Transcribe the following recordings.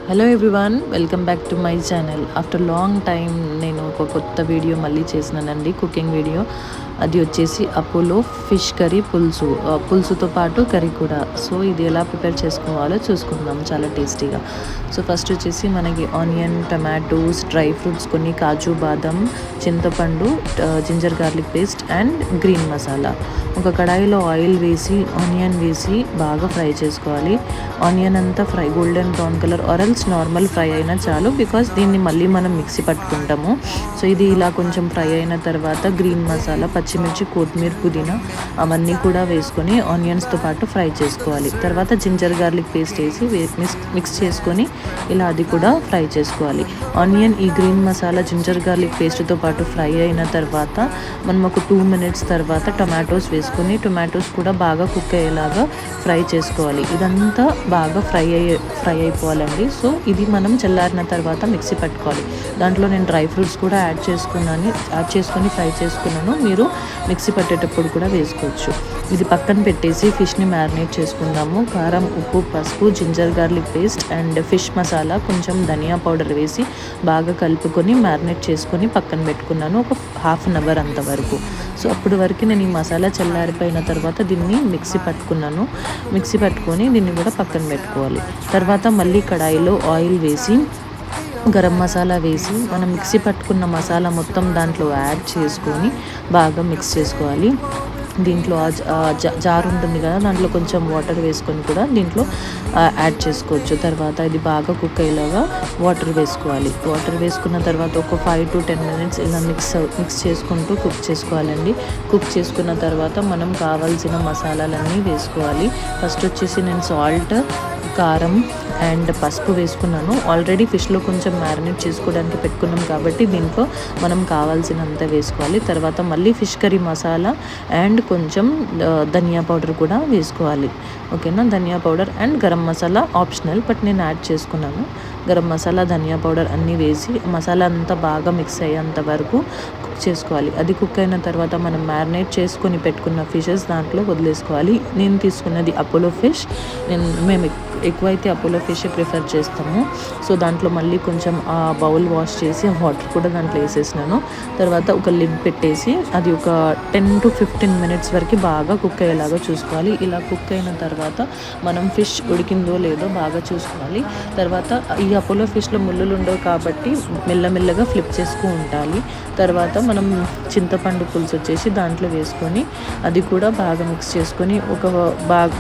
Hello everyone, welcome back to my channel. After long time నేను ఒక కొత్త video మళ్ళీ చేసినానండి, కుకింగ్ వీడియో. అది వచ్చేసి అపోలో ఫిష్ కర్రీ పులుసుతో పాటు కర్రీ కూడా. సో ఇది ఎలా ప్రిపేర్ చేసుకోవాలో చూసుకుందాం, చాలా టేస్టీగా. సో ఫస్ట్ వచ్చేసి మనకి ఆనియన్, టమాటోస్, డ్రై ఫ్రూట్స్, కొన్ని కాజు, బాదం, చింతపండు, ginger garlic paste and green masala. ఒక కడాయిలో ఆయిల్ వేసి ఆనియన్ వేసి బాగా ఫ్రై చేసుకోవాలి. ఆనియన్ అంతా fry golden brown colour or else normal fry అయినా చాలు, బికాస్ దీన్ని మళ్ళీ మనం మిక్సీ పట్టుకుంటాము. సో ఇది ఇలా కొంచెం ఫ్రై అయిన తర్వాత గ్రీన్ మసాలా, పచ్చిమిర్చి, కొత్తిమీర, పుదీనా అవన్నీ కూడా వేసుకొని ఆనియన్స్తో పాటు ఫ్రై చేసుకోవాలి. తర్వాత జింజర్ గార్లిక్ పేస్ట్ వేసి మిక్స్ చేసుకొని ఇలా అది కూడా ఫ్రై చేసుకోవాలి. ఆనియన్, ఈ గ్రీన్ మసాలా, జింజర్ గార్లిక్ పేస్ట్తో పాటు ఫ్రై అయిన తర్వాత మనం ఒక 2 minutes తర్వాత టొమాటోస్ వేసుకొని టొమాటోస్ కూడా బాగా కుక్ అయ్యేలాగా ఫ్రై చేసుకోవాలి. ఇదంతా బాగా ఫ్రై అయిపోవాలండి. సో ఇది మనం చల్లారిన తర్వాత మిక్సీ పట్టుకోవాలి. దాంట్లో నేను డ్రై ఫ్రూట్స్ కూడా యాడ్ చేసుకొని ఫ్రై చేసుకున్నాను. మీరు మిక్సీ పట్టేటప్పుడు కూడా వేసుకోవచ్చు. ఇది పక్కన పెట్టేసి ఫిష్ని మ్యారినేట్ చేసుకుందాము. కారం, ఉప్పు, పసుపు, ginger garlic paste and fish masala, కొంచెం ధనియా పౌడర్ వేసి బాగా కలుపుకొని మ్యారినేట్ చేసుకొని పక్కన పెట్టుకున్నాను ఒక 1/2 hour అంతవరకు. సో అప్పటి వరకు నేను ఈ మసాలా చల్లారిపోయిన తర్వాత దీన్ని మిక్సీ పట్టుకొని దీన్ని కూడా పక్కన పెట్టుకోవాలి. తర్వాత మళ్ళీ కడాయిలో ఆయిల్ వేసి గరం మసాలా వేసి మనం మిక్సీ పట్టుకున్న మసాలా మొత్తం దాంట్లో యాడ్ చేసుకొని బాగా మిక్స్ చేసుకోవాలి. దీంట్లో జార్ ఉంటుంది కదా, దాంట్లో కొంచెం వాటర్ వేసుకొని కూడా దీంట్లో యాడ్ చేసుకోవచ్చు. తర్వాత ఇది బాగా కుక్ అయ్యేలాగా వాటర్ వేసుకోవాలి. వాటర్ వేసుకున్న తర్వాత ఒక 5 to 10 minutes ఇలా మిక్స్ చేసుకుంటూ కుక్ చేసుకోవాలండి. కుక్ చేసుకున్న తర్వాత మనం కావాల్సిన మసాలాలన్నీ వేసుకోవాలి. ఫస్ట్ వచ్చేసి నేను సాల్ట్, కారం అండ్ పసుపు వేసుకున్నాను. ఆల్రెడీ ఫిష్లో కొంచెం మ్యారినేట్ చేసుకోవడానికి పెట్టుకున్నాం కాబట్టి దీంట్లో మనం కావాల్సినంత వేసుకోవాలి. తర్వాత మళ్ళీ ఫిష్ కర్రీ మసాలా అండ్ కొంచెం ధనియా పౌడర్ కూడా వేసుకోవాలి. ఓకేనా, ధనియా powder and garam masala optional, but నేను యాడ్ చేసుకున్నాను. గరం మసాలా, ధనియా పౌడర్ అన్నీ వేసి మసాలా అంతా బాగా మిక్స్ అయ్యేంత వరకు కుక్ చేసుకోవాలి. అది కుక్ అయిన తర్వాత మనం మ్యారినేట్ చేసుకొని పెట్టుకున్న ఫిషెస్ దాంట్లో వదిలేసుకోవాలి. నేను తీసుకున్నది అపోలో ఫిష్. మేము ఎక్కువైతే అపోలో ఫిష్ ప్రిఫర్ చేస్తాము. సో దాంట్లో మళ్ళీ కొంచెం ఆ బౌల్ వాష్ చేసి వాటర్ కూడా దాంట్లో వేసేసినాను. తర్వాత ఒక లిడ్ పెట్టేసి అది ఒక 10 to 15 minutes వరకు బాగా కుక్ అయ్యేలాగా చూసుకోవాలి. ఇలా కుక్ అయిన తర్వాత మనం ఫిష్ ఉడికిందో లేదో బాగా చూసుకోవాలి. తర్వాత ఈ అపోలో ఫిష్లో ముళ్ళులు ఉండవు కాబట్టి మెల్లమెల్లగా ఫ్లిప్ చేసుకు ఉండాలి. తర్వాత మనం చింతపండు పులుసు వచ్చేసి దాంట్లో వేసుకొని అది కూడా బాగా మిక్స్ చేసుకొని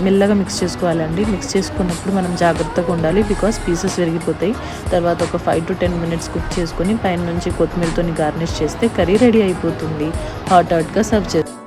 మెల్లగా మిక్స్ చేసుకోవాలండి. మిక్స్ చేసుకున్నప్పుడు మనం జాగ్రత్తగా ఉండాలి, బికాస్ పీసెస్ విరిగిపోతాయి. తర్వాత ఒక 5 to 10 minutes కుక్ చేసుకొని పైన నుంచి కొత్తిమీరతో గార్నిష్ చేస్తే కర్రీ రెడీ అయిపోతుంది. హాట్గా సర్వ్ చేస్తాం.